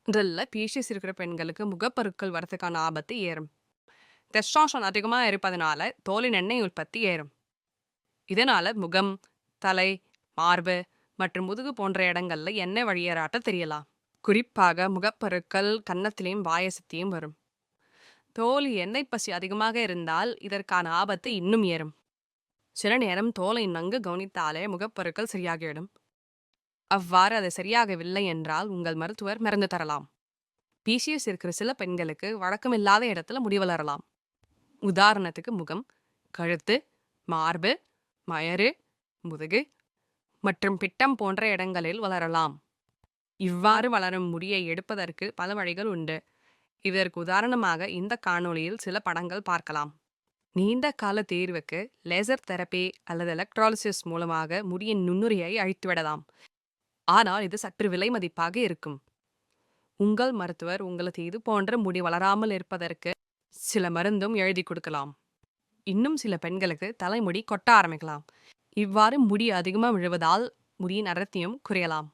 இதில் பிசிஎஸ் இருக்கிற பெண்களுக்கு முகப்பருக்கள் வரதுக்கான ஆபத்து ஏறும். டெஸ்டாஸ்டரான் அதிகமாக இருப்பதனால தோலின் எண்ணெய் உற்பத்தி ஏறும். இதனால முகம், தலை, மார்பு மற்றும் முதுகு போன்ற இடங்கள்ல எண்ணெய் வழியராட்ட தெரியலாம். குறிப்பாக முகப்பருக்கள் கன்னத்திலையும் வாயசத்தையும் வரும். தோல் எண்ணெய் பசி அதிகமாக இருந்தால் இதற்கான ஆபத்து இன்னும் ஏறும். சில நேரம் தோலை நன்கு கவனித்தாலே முகப்பருக்கள் சரியாகிவிடும். அவ்வாறு அது சரியாகவில்லை என்றால் உங்கள் மருத்துவர் மருந்து தரலாம். பிசிஎஸ் இருக்கிற சில பெண்களுக்கு வழக்கமில்லாத இடத்துல முடி வளரலாம். உதாரணத்துக்கு முகம், கழுத்து, மார்பு, மயறு, முதுகு மற்றும் பிட்டம் போன்ற இடங்களில் வளரலாம். இவ்வாறு வளரும் முடியை எடுப்பதற்கு பல வழிகள் உண்டு. இதற்கு உதாரணமாக இந்த காணொளியில் சில படங்கள் பார்க்கலாம். நீண்ட கால தீர்வுக்கு லேசர் தெரப்பி அல்லது எலக்ட்ராலிசிஸ் மூலமாக முடியின் நுண்ணுரியை அழித்துவிடலாம். ஆனால் இது சற்று விலை மதிப்பாக இருக்கும். உங்கள் மருத்துவர் உங்களுக்கு இது போன்ற முடி வளராமல் இருப்பதற்கு சில மருந்தும் எழுதி கொடுக்கலாம். இன்னும் சில பெண்களுக்கு தலைமுடி கொட்ட ஆரம்பிக்கலாம். இவ்வாறு முடி அதிகமாக விழுவதால் முடியின் அடர்த்தியும் குறையலாம்.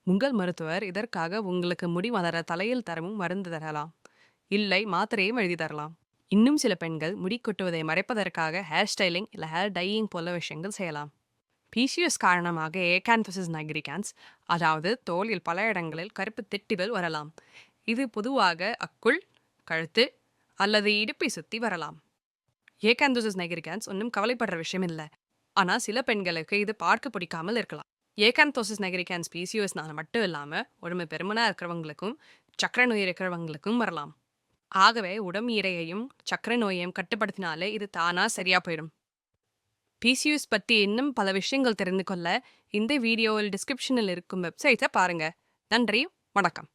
உங்கள் மருத்துவர் இதற்காக உங்களுக்கு முடி வளர தலையில் தரவும் மருந்து தரலாம், இல்லை மாத்திரையும் எழுதி தரலாம். இன்னும் சில பெண்கள் முடி கொட்டுவதை மறைப்பதற்காக ஹேர் ஸ்டைலிங் இல்லை ஹேர் டையிங் போல விஷயங்கள் செய்யலாம். பிசிஎஸ் காரணமாக ஏகாந்தோசிஸ் நைக்ரிகான்ஸ், அதாவது தோலில் பல இடங்களில் கருப்பு திட்டுகள் வரலாம். இது பொதுவாக அக்குள், கழுத்து அல்லது இடுப்பை சுற்றி வரலாம். ஏகாந்தோசிஸ் நைக்ரிகான்ஸ் ஒன்றும் கவலைப்படுற விஷயம் இல்லை. ஆனால் சில பெண்களுக்கு இது பார்க்க பிடிக்காமல் இருக்கலாம். ஏகாந்தோசிஸ் நைக்ரிகான்ஸ் பிசிஓஎஸ்னால மட்டும் இல்லாமல் உடம்பு பெருமனாக இருக்கிறவங்களுக்கும் சக்கரை நோய் இருக்கிறவங்களுக்கும் வரலாம். ஆகவே உடம்பு எடையையும் சக்கரை நோயையும் கட்டுப்படுத்தினாலே இது தானாக சரியாக போயிடும். பிசிஓஎஸ் பற்றி இன்னும் பல விஷயங்கள் தெரிந்து கொள்ள இந்த வீடியோவில் டிஸ்கிரிப்ஷனில் இருக்கும் வெப்சைட்டை பாருங்கள். நன்றி, வணக்கம்.